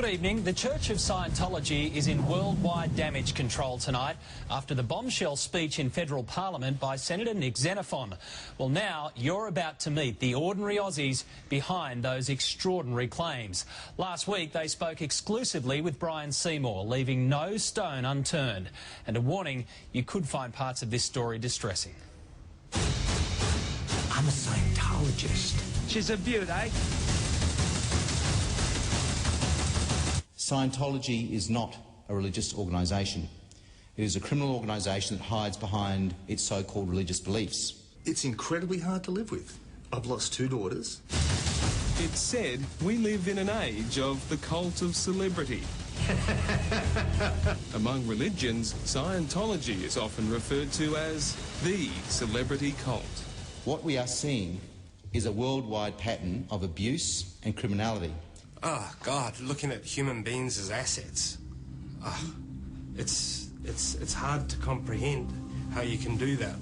Good evening. The Church of Scientology is in worldwide damage control tonight after the bombshell speech in federal parliament by Senator Nick Xenophon. Well, now you're about to meet the ordinary Aussies behind those extraordinary claims. Last week they spoke exclusively with Brian Seymour, leaving no stone unturned. And a warning, you could find parts of this story distressing. I'm a Scientologist. She's a beaut, eh? Scientology is not a religious organisation. It is a criminal organisation that hides behind its so-called religious beliefs. It's incredibly hard to live with. I've lost 2 daughters. It's said we live in an age of the cult of celebrity. Among religions, Scientology is often referred to as the celebrity cult. What we are seeing is a worldwide pattern of abuse and criminality. Oh, God, looking at human beings as assets. Oh, it's hard to comprehend how you can do that.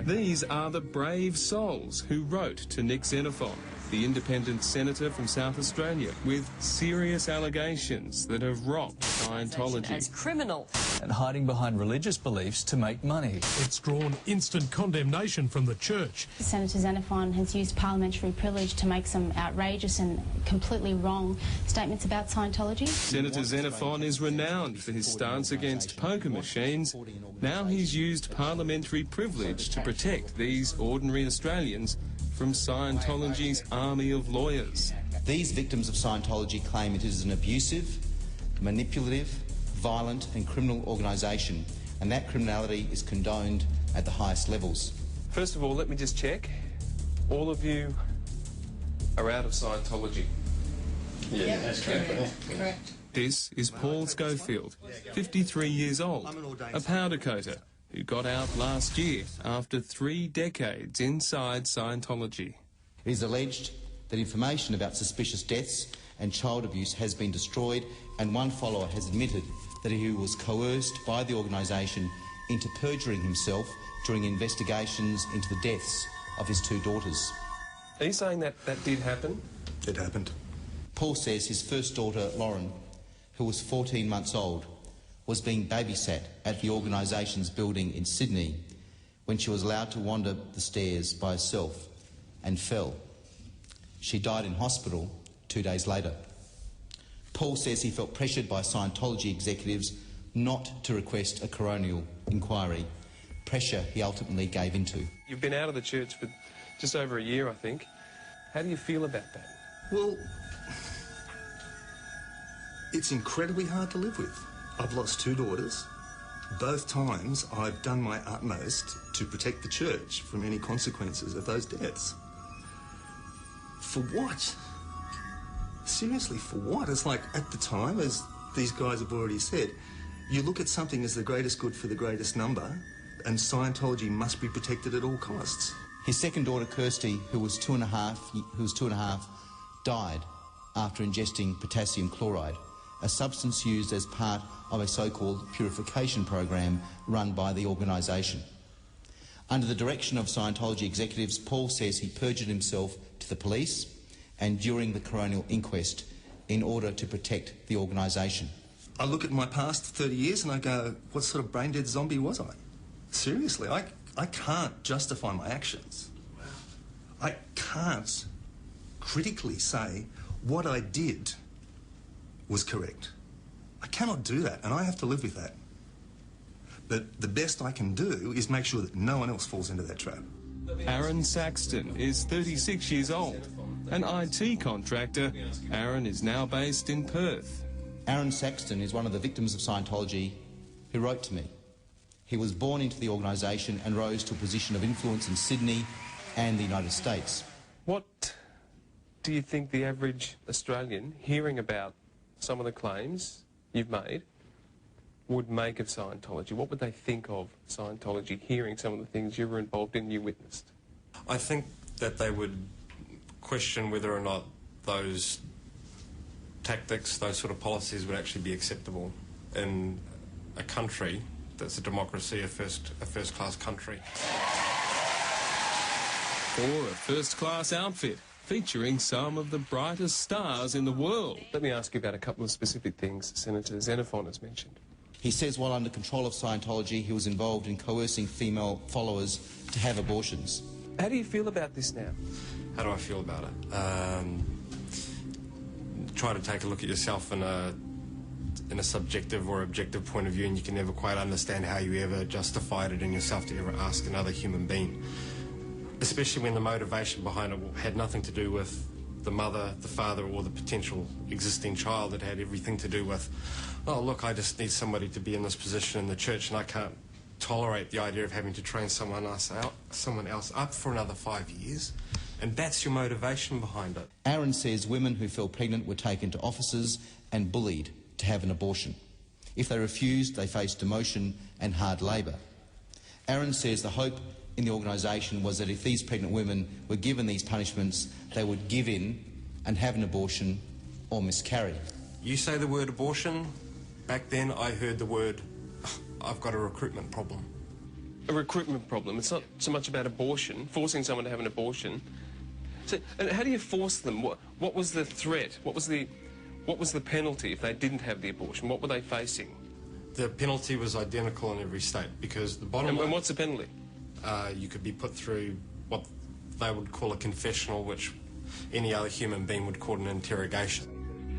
These are the brave souls who wrote to Nick Xenophon, the independent senator from South Australia, with serious allegations that have rocked Scientology. As criminal. And hiding behind religious beliefs to make money. It's drawn instant condemnation from the church. Senator Xenophon has used parliamentary privilege to make some outrageous and completely wrong statements about Scientology. Senator Xenophon is renowned for his stance against poker machines. Now he's used parliamentary privilege to protect these ordinary Australians from Scientology's army of lawyers. These victims of Scientology claim it is an abusive, manipulative, violent and criminal organisation, and that criminality is condoned at the highest levels. First of all, let me just check. All of you are out of Scientology. Yeah, that's correct. This is Paul Schofield, 53 years old, a powder coater who got out last year after 3 decades inside Scientology. It is alleged that information about suspicious deaths and child abuse has been destroyed, and one follower has admitted that he was coerced by the organisation into perjuring himself during investigations into the deaths of his 2 daughters. Are you saying that that did happen? It happened. Paul says his first daughter, Lauren, who was 14 months old, was being babysat at the organisation's building in Sydney when she was allowed to wander the stairs by herself and fell. She died in hospital 2 days later. Paul says he felt pressured by Scientology executives not to request a coronial inquiry, pressure he ultimately gave into. You've been out of the church for just over a year, I think. How do you feel about that? Well, it's incredibly hard to live with. I've lost 2 daughters. Both times I've done my utmost to protect the church from any consequences of those deaths. For what? Seriously, for what? It's like, at the time, as these guys have already said, you look at something as the greatest good for the greatest number, and Scientology must be protected at all costs. His second daughter, Kirsty, who was two and a half, died after ingesting potassium chloride, a substance used as part of a so-called purification program run by the organisation. Under the direction of Scientology executives, Paul says he perjured himself to the police and during the coronial inquest in order to protect the organisation. I look at my past 30 years and I go, what sort of brain-dead zombie was I? Seriously, I can't justify my actions. I can't critically say what I did was correct. I cannot do that, and I have to live with that. But the best I can do is make sure that no one else falls into that trap. Aaron Saxton is 36 years old. An IT contractor, Aaron is now based in Perth. Aaron Saxton is one of the victims of Scientology who wrote to me. He was born into the organisation and rose to a position of influence in Sydney and the United States. What do you think the average Australian, hearing about some of the claims you've made, would make of Scientology? What would they think of Scientology, hearing some of the things you were involved in, you witnessed? I think that they would question whether or not those tactics, those sort of policies would actually be acceptable in a country that's a democracy, a first-class country. For a first-class outfit, featuring some of the brightest stars in the world. Let me ask you about a couple of specific things Senator Xenophon has mentioned. He says while under control of Scientology, he was involved in coercing female followers to have abortions. How do you feel about this now? How do I feel about it? Try to take a look at yourself in a subjective or objective point of view, and you can never quite understand how you ever justified it in yourself to ever ask another human being. Especially when the motivation behind it had nothing to do with the mother, the father, or the potential existing child. It had everything to do with, oh, look, I just need somebody to be in this position in the church, and I can't tolerate the idea of having to train someone else up for another 5 years. And that's your motivation behind it. Aaron says women who fell pregnant were taken to offices and bullied to have an abortion. If they refused, they faced demotion and hard labour. Aaron says the hope in the organisation was that if these pregnant women were given these punishments, they would give in and have an abortion or miscarry. You say the word abortion, back then I heard the word, I've got a recruitment problem. A recruitment problem. It's not so much about abortion, forcing someone to have an abortion. So, and how do you force them? What was the threat? What was the penalty if they didn't have the abortion? What were they facing? The penalty was identical in every state, because the bottom line... And what's the penalty? You could be put through what they would call a confessional, which any other human being would call an interrogation.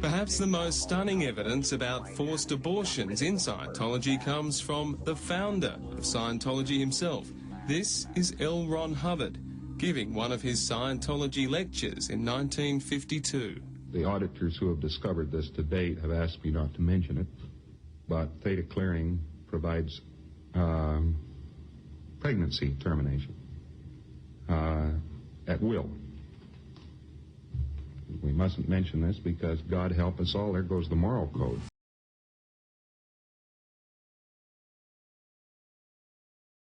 Perhaps the most stunning evidence about forced abortions in Scientology comes from the founder of Scientology himself. This is L. Ron Hubbard, giving one of his Scientology lectures in 1952. The auditors who have discovered this to date have asked me not to mention it, but theta clearing provides pregnancy termination at will. We mustn't mention this because, God help us all, there goes the moral code.